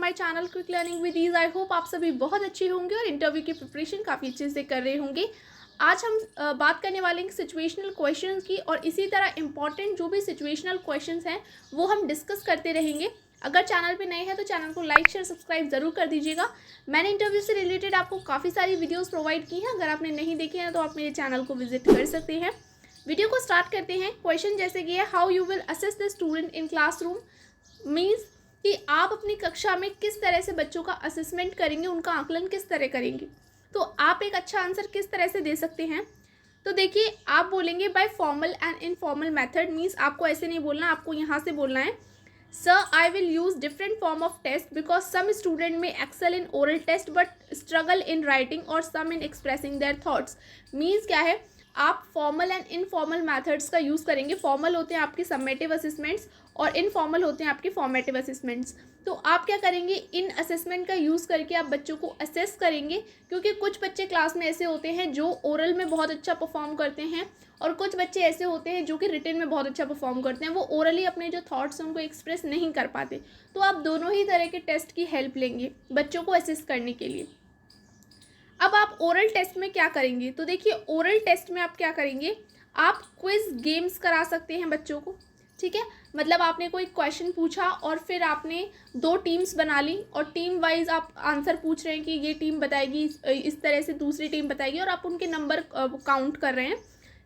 My channel quick learning with ease. I hope आप सभी बहुत अच्छे होंगे और इंटरव्यू की प्रिपरेशन काफ़ी अच्छे से कर रहे होंगे। आज हम बात करने वाले हैं सिचुएशनल क्वेश्चन की, और इसी तरह इंपॉर्टेंट जो भी सिचुएशनल क्वेश्चंस हैं वो हम डिस्कस करते रहेंगे। अगर चैनल पे नए हैं तो चैनल को लाइक शेयर सब्सक्राइब जरूर कर दीजिएगा। मैंने इंटरव्यू से रिलेटेड आपको काफ़ी सारी वीडियोस प्रोवाइड की हैं, अगर आपने नहीं देखे हैं तो आप मेरे चैनल को विजिट कर सकते हैं। वीडियो को स्टार्ट करते हैं। क्वेश्चन जैसे कि है, how you will assess the student in classroom. Means कि आप अपनी कक्षा में किस तरह से बच्चों का असेसमेंट करेंगे, उनका आकलन किस तरह करेंगे। तो आप एक अच्छा आंसर किस तरह से दे सकते हैं। तो देखिए, आप बोलेंगे by formal and informal method. Means आपको ऐसे नहीं बोलना, आपको यहाँ से बोलना है, sir I will use different form of test because some student में excel in oral test but struggle in writing और some in expressing their thoughts. Means क्या है, आप फॉर्मल एंड इनफॉर्मल मेथड्स का यूज़ करेंगे। फॉर्मल होते हैं आपके समेटिव असेसमेंट्स और इनफॉर्मल होते हैं आपके फॉर्मेटिव असेसमेंट्स। तो आप क्या करेंगे, इन असेसमेंट का यूज़ करके आप बच्चों को असेस करेंगे, क्योंकि कुछ बच्चे क्लास में ऐसे होते हैं जो ओरल में बहुत अच्छा परफॉर्म करते हैं और कुछ बच्चे ऐसे होते हैं जो कि रिटन में बहुत अच्छा परफॉर्म करते हैं। वो ओरली अपने जो थॉट्स हैं उनको एक्सप्रेस नहीं कर पाते। तो आप दोनों ही तरह के टेस्ट की हेल्प लेंगे बच्चों को असेस करने के लिए। अब आप ओरल टेस्ट में क्या करेंगे, तो देखिए ओरल टेस्ट में आप क्या करेंगे, आप क्विज गेम्स करा सकते हैं बच्चों को। ठीक है, मतलब आपने कोई क्वेश्चन पूछा और फिर आपने दो टीम्स बना ली और टीम वाइज आप आंसर पूछ रहे हैं कि ये टीम बताएगी इस तरह से, दूसरी टीम बताएगी, और आप उनके नंबर काउंट कर रहे हैं।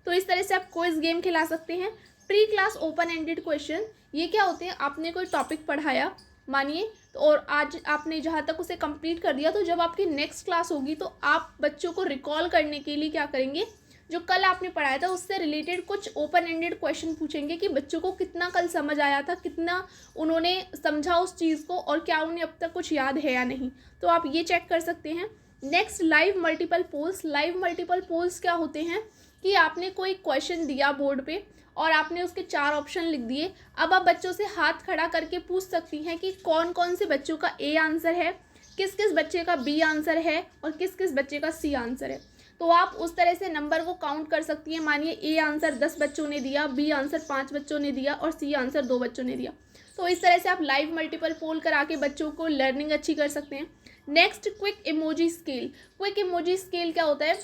तो इस तरह से आप क्विज गेम खिला सकते हैं। Pre class open ended question, ये क्या होते हैं, आपने कोई टॉपिक पढ़ाया मानिए, और आज आपने जहाँ तक उसे कंप्लीट कर दिया, तो जब आपकी नेक्स्ट क्लास होगी तो आप बच्चों को रिकॉल करने के लिए क्या करेंगे, जो कल आपने पढ़ाया था उससे रिलेटेड कुछ ओपन एंडेड क्वेश्चन पूछेंगे कि बच्चों को कितना कल समझ आया था, कितना उन्होंने समझा उस चीज़ को, और क्या उन्हें अब तक कुछ याद है या नहीं। तो आप ये चेक कर सकते हैं। Next, live multiple polls. Live multiple polls क्या होते हैं कि आपने कोई क्वेश्चन दिया बोर्ड पे और आपने उसके 4 ऑप्शन लिख दिए। अब आप बच्चों से हाथ खड़ा करके पूछ सकती हैं कि कौन कौन से बच्चों का ए आंसर है, किस किस बच्चे का बी आंसर है और किस किस बच्चे का सी आंसर है। तो आप उस तरह से नंबर को काउंट कर सकती हैं। मानिए ए आंसर 10 बच्चों ने दिया, बी आंसर 5 बच्चों ने दिया और सी आंसर 2 बच्चों ने दिया। तो इस तरह से आप लाइव मल्टीपल पोल करा के बच्चों को लर्निंग अच्छी कर सकते हैं। Next, quick emoji scale. Quick emoji scale क्या होता है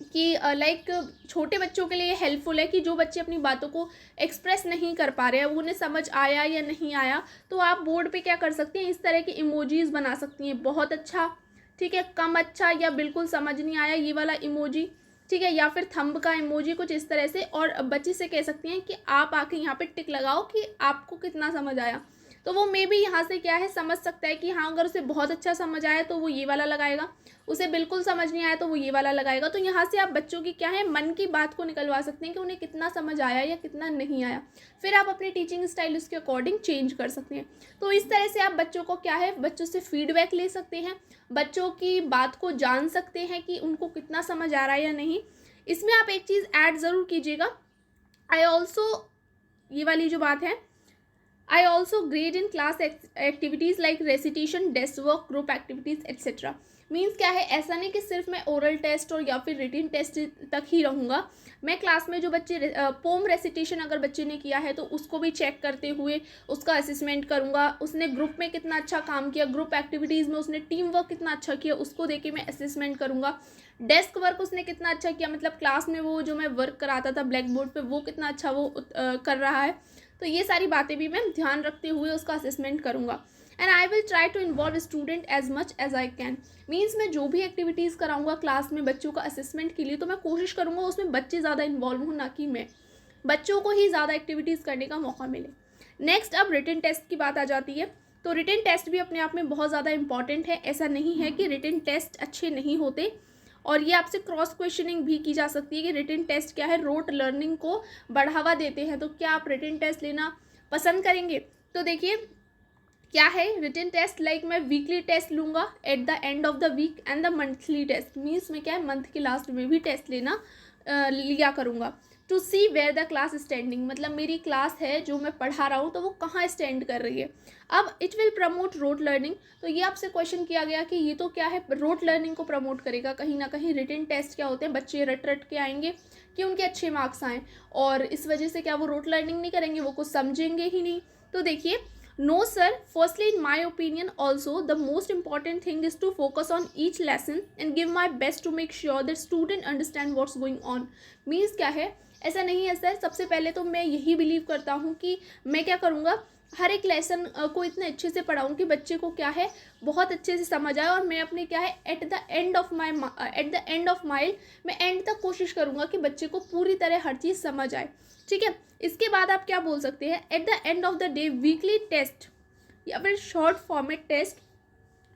कि लाइक छोटे बच्चों के लिए हेल्पफुल है कि जो बच्चे अपनी बातों को एक्सप्रेस नहीं कर पा रहे हैं, उन्हें समझ आया या नहीं आया, तो आप बोर्ड पे क्या कर सकती हैं, इस तरह के इमोजीज बना सकती हैं। बहुत अच्छा, ठीक है, कम अच्छा, या बिल्कुल समझ नहीं आया, ये वाला इमोजी, ठीक है, या फिर थंब का इमोजी, कुछ इस तरह से। और बच्चे से कह सकती हैं कि आप आके यहाँ पे टिक लगाओ कि आपको कितना समझ आया। तो वो मे भी यहाँ से क्या है, समझ सकता है कि हाँ, अगर उसे बहुत अच्छा समझ आया तो वो ये वाला लगाएगा, उसे बिल्कुल समझ नहीं आया तो वो ये वाला लगाएगा। तो यहाँ से आप बच्चों की क्या है, मन की बात को निकलवा सकते हैं कि उन्हें कितना समझ आया या कितना नहीं आया। फिर आप अपनी टीचिंग स्टाइल उसके अकॉर्डिंग चेंज कर सकते हैं। तो इस तरह से आप बच्चों को क्या है, बच्चों से फीडबैक ले सकते हैं, बच्चों की बात को जान सकते हैं कि उनको कितना समझ आ रहा है या नहीं। इसमें आप एक चीज़ ऐड ज़रूर कीजिएगा, आई ऑल्सो, ये वाली जो बात है, I also grade in class activities like recitation, desk work, group activities etc. Means क्या है, ऐसा नहीं कि सिर्फ मैं ओरल टेस्ट और या फिर रिटन टेस्ट तक ही रहूँगा। मैं क्लास में जो बच्चे पोम रेसिटेशन अगर बच्चे ने किया है तो उसको भी चेक करते हुए उसका असेसमेंट करूँगा। उसने ग्रुप में कितना अच्छा काम किया, ग्रुप एक्टिविटीज़ में उसने टीम वर्क कितना अच्छा किया, उसको देके मैं असेसमेंट करूँगा। डेस्क वर्क उसने कितना अच्छा किया, मतलब क्लास में वो जो मैं वर्क कराता था ब्लैक बोर्ड पर, वो कितना अच्छा वो कर रहा है। तो ये सारी बातें भी मैं ध्यान रखते हुए उसका असेसमेंट करूँगा। And I will try to involve student as much as I can. Means मैं जो भी एक्टिविटीज़ कराऊंगा क्लास में बच्चों का असेसमेंट के लिए, तो मैं कोशिश करूँगा उसमें बच्चे ज़्यादा इन्वॉल्व हों, ना कि मैं, बच्चों को ही ज़्यादा एक्टिविटीज़ करने का मौका मिले। नेक्स्ट, अब रिटन टेस्ट की बात आ जाती है। तो रिटन टेस्ट भी अपने आप में बहुत ज़्यादा इंपॉर्टेंट है। ऐसा नहीं है कि रिटन टेस्ट अच्छे नहीं होते, और ये आपसे क्रॉस क्वेश्चनिंग भी की जा सकती है कि रिटन टेस्ट क्या है, रोट लर्निंग को बढ़ावा देते हैं, तो क्या आप रिटन टेस्ट लेना पसंद करेंगे। तो देखिए क्या है, रिटन टेस्ट लाइक मैं वीकली टेस्ट लूँगा at the end of the week, and the monthly test means मैं क्या है, मंथ के लास्ट में भी टेस्ट लिया करूँगा। To see where the class standing, मतलब मेरी क्लास है जो मैं पढ़ा रहा हूँ तो वो कहाँ स्टैंड कर रही है। अब it will promote rote learning, तो ये आपसे क्वेश्चन किया गया कि ये तो क्या है, रोट लर्निंग को प्रमोट करेगा कहीं ना कहीं। रिटन टेस्ट क्या होते हैं, बच्चे रट रट के आएंगे कि उनके अच्छे मार्क्स आएँ, और इस वजह से क्या वो रोट लर्निंग नहीं करेंगे, वो कुछ समझेंगे ही नहीं। तो देखिए No sir, firstly in my opinion also the most important thing is to focus on each lesson and give my best to make sure that student understand what's going on. Means क्या है, ऐसा नहीं है sir, सबसे पहले तो मैं यही बिलीव करता हूँ कि मैं क्या करूँगा, हर एक लेसन को इतने अच्छे से पढ़ाऊँ कि बच्चे को क्या है बहुत अच्छे से समझ आए, और मैं अपने क्या है eight the end of mile मैं एंड तक कोशिश करूँगा कि बच्चे को पूरी तरह हर चीज़ समझ आए। ठीक है, इसके बाद आप क्या बोल सकते हैं, at the end of the day weekly test या फिर short format test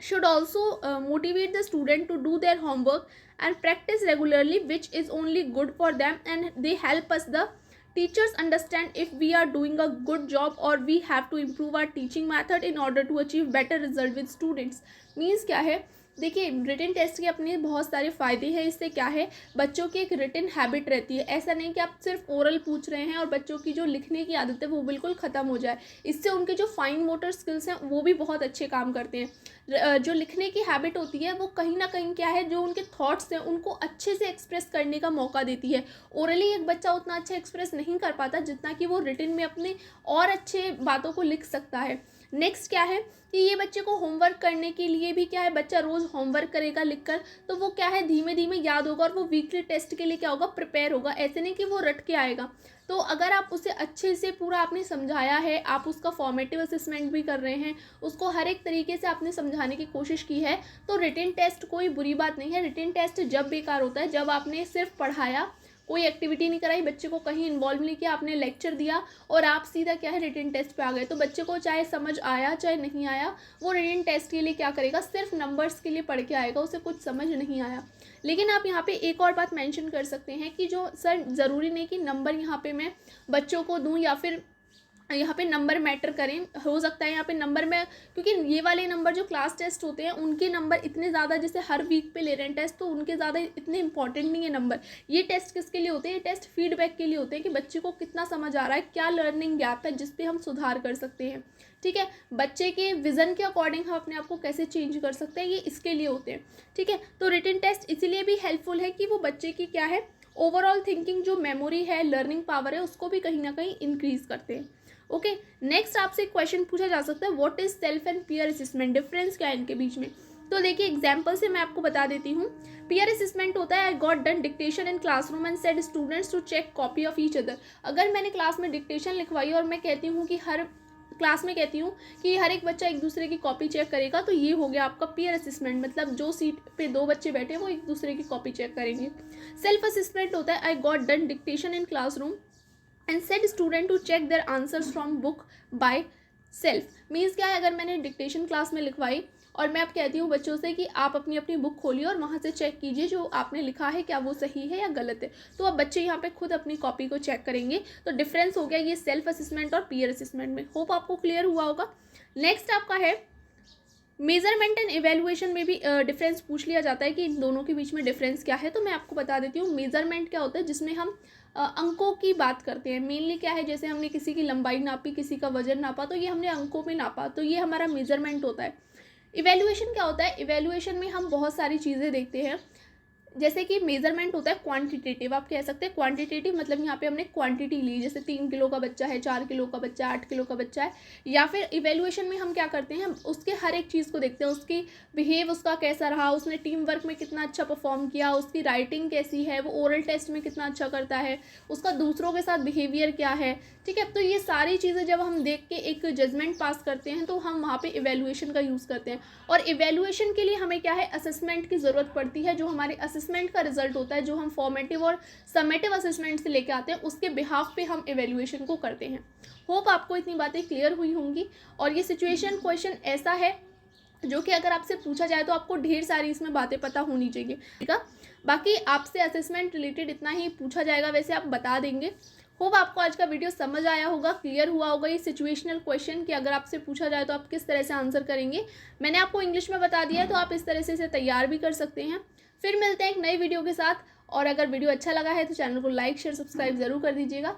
should also motivate the student to do their homework and practice regularly, which is only good for them, and they help us the teachers understand if we are doing a good job or we have to improve our teaching method in order to achieve better result with students. Means क्या है, देखिए written test के अपने बहुत सारे फ़ायदे हैं। इससे क्या है, बच्चों की एक रिटन हैबिट रहती है। ऐसा नहीं कि आप सिर्फ ओरल पूछ रहे हैं और बच्चों की जो लिखने की आदत है वो बिल्कुल ख़त्म हो जाए। इससे उनके जो फाइन मोटर स्किल्स हैं वो भी बहुत अच्छे काम करते हैं। जो लिखने की हैबिट होती है वो कहीं ना कहीं क्या है, जो उनके थॉट्स हैं उनको अच्छे से एक्सप्रेस करने का मौका देती है। ओरली एक बच्चा उतना अच्छा एक्सप्रेस नहीं कर पाता जितना कि वो रिटन में अपने और अच्छे बातों को लिख सकता है। नेक्स्ट क्या है कि ये बच्चे को होमवर्क करने के लिए भी क्या है, बच्चा रोज़ होमवर्क करेगा लिखकर, तो वो क्या है धीमे धीमे याद होगा और वो वीकली टेस्ट के लिए क्या होगा, प्रिपेयर होगा। ऐसे नहीं कि वो रट के आएगा। तो अगर आप उसे अच्छे से पूरा आपने समझाया है, आप उसका फॉर्मेटिव असेसमेंट भी कर रहे हैं, उसको हर एक तरीके से आपने समझाने की कोशिश की है, तो रिटन टेस्ट कोई बुरी बात नहीं है। रिटन टेस्ट जब बेकार होता है जब आपने सिर्फ पढ़ाया, कोई एक्टिविटी नहीं कराई, बच्चे को कहीं इन्वॉल्व नहीं किया, आपने लेक्चर दिया और आप सीधा क्या है रिटन टेस्ट पे आ गए। तो बच्चे को चाहे समझ आया चाहे नहीं आया, वो रिटन टेस्ट के लिए क्या करेगा, सिर्फ नंबर्स के लिए पढ़ के आएगा, उसे कुछ समझ नहीं आया। लेकिन आप यहाँ पे एक और बात मेंशन कर सकते हैं कि जो सर ज़रूरी नहीं कि नंबर यहाँ पे मैं बच्चों को दूँ या फिर यहाँ पे नंबर मैटर करें। हो सकता है यहाँ पे नंबर में, क्योंकि ये वाले नंबर जो क्लास टेस्ट होते हैं उनके नंबर इतने ज़्यादा, जैसे हर वीक पे ले रहे हैं टेस्ट, तो उनके ज़्यादा इतने इंपॉर्टेंट नहीं है नंबर। ये टेस्ट किसके लिए होते हैं, ये टेस्ट फीडबैक के लिए होते हैं कि बच्चे को कितना समझ आ रहा है, क्या लर्निंग गैप है जिस पे हम सुधार कर सकते हैं। ठीक है, बच्चे के विज़न के अकॉर्डिंग हम अपने आप को कैसे चेंज कर सकते हैं, ये इसके लिए होते हैं। ठीक है, तो रिटन टेस्ट इसीलिए भी हेल्पफुल है कि वो बच्चे की क्या है ओवरऑल थिंकिंग, जो मेमोरी है, लर्निंग पावर है, उसको भी कहीं ना कहीं इंक्रीज करते हैं। ओके, नेक्स्ट आपसे क्वेश्चन पूछा जा सकता है, what is self and peer assessment, difference क्या है इनके बीच में। तो देखिए एग्जांपल से मैं आपको बता देती हूँ। पीयर असेसमेंट होता है, I got done dictation in classroom and said students to check copy of each other. अगर मैंने क्लास में डिक्टेशन लिखवाई और मैं कहती हूँ कि हर क्लास में कहती हूँ कि हर एक बच्चा एक दूसरे की कॉपी चेक करेगा, तो ये हो गया आपका पीयर असेसमेंट। मतलब जो सीट पे दो बच्चे बैठे हैं वो एक दूसरे की कॉपी चेक करेंगे। सेल्फ असेसमेंट होता है, I got done dictation in classroom and said student to check their answers from book by self. Means क्या है, अगर मैंने डिक्टेशन क्लास में लिखवाई और मैं अब कहती हूँ बच्चों से कि आप अपनी अपनी बुक खोलिए और वहाँ से चेक कीजिए जो आपने लिखा है क्या वो सही है या गलत है, तो अब बच्चे यहाँ पे खुद अपनी कॉपी को चेक करेंगे। तो डिफरेंस हो गया ये सेल्फ असेसमेंट और पीयर असेसमेंट में। होप आपको क्लियर हुआ होगा। नेक्स्ट आपका है मेजरमेंट एंड इवेलुएशन में भी डिफरेंस पूछ लिया जाता है कि इन दोनों के बीच में डिफरेंस क्या है। तो मैं आपको बता देती हूँ। मेजरमेंट क्या होता है, जिसमें हम अंकों की बात करते हैं। मेनली क्या है, जैसे हमने किसी की लंबाई नापी, किसी का वजन नापा, तो ये हमने अंकों में नापा, तो ये हमारा मेजरमेंट होता है। इवेलुएशन क्या होता है, इवेलुएशन में हम बहुत सारी चीज़ें देखते हैं। जैसे कि मेजरमेंट होता है क्वांटिटेटिव, आप कह सकते हैं क्वांटिटेटिव, मतलब यहाँ पे हमने क्वांटिटी ली, जैसे 3 किलो का बच्चा है, 4 किलो का बच्चा है, 8 किलो का बच्चा है। या फिर इवेलुएशन में हम क्या करते हैं, उसके हर एक चीज़ को देखते हैं, उसकी बिहेव उसका कैसा रहा, उसने टीम वर्क में कितना अच्छा परफॉर्म किया, उसकी राइटिंग कैसी है, वो ओरल टेस्ट में कितना अच्छा करता है, उसका दूसरों के साथ बिहेवियर क्या है। ठीक है, तो ये सारी चीज़ें जब हम देख के एक जजमेंट पास करते हैं तो हम वहाँ पे इवेलुएशन का यूज़ करते हैं। और इवेलुएशन के लिए हमें क्या है, असेसमेंट की ज़रूरत पड़ती है। जो हमारे असेसमेंट का रिजल्ट होता है, जो हम फॉर्मेटिव और समेटिव असेसमेंट से लेके आते हैं, उसके बिहाफ पे हम इवेलुएशन को करते हैं। होप आपको इतनी बातें क्लियर हुई होंगी। और ये सिचुएशन क्वेश्चन ऐसा है जो कि अगर आपसे पूछा जाए तो आपको ढेर सारी इसमें बातें पता होनी चाहिए। ठीक है, बाकी आपसे असेसमेंट रिलेटेड इतना ही पूछा जाएगा, वैसे आप बता देंगे। होप आपको आज का वीडियो समझ आया होगा, क्लियर हुआ होगा ये सिचुएशनल क्वेश्चन कि अगर आपसे पूछा जाए तो आप किस तरह से आंसर करेंगे। मैंने आपको इंग्लिश में बता दिया है, तो आप इस तरह से इसे तैयार भी कर सकते हैं। फिर मिलते हैं एक नई वीडियो के साथ। और अगर वीडियो अच्छा लगा है तो चैनल को लाइक शेयर सब्सक्राइब ज़रूर कर दीजिएगा।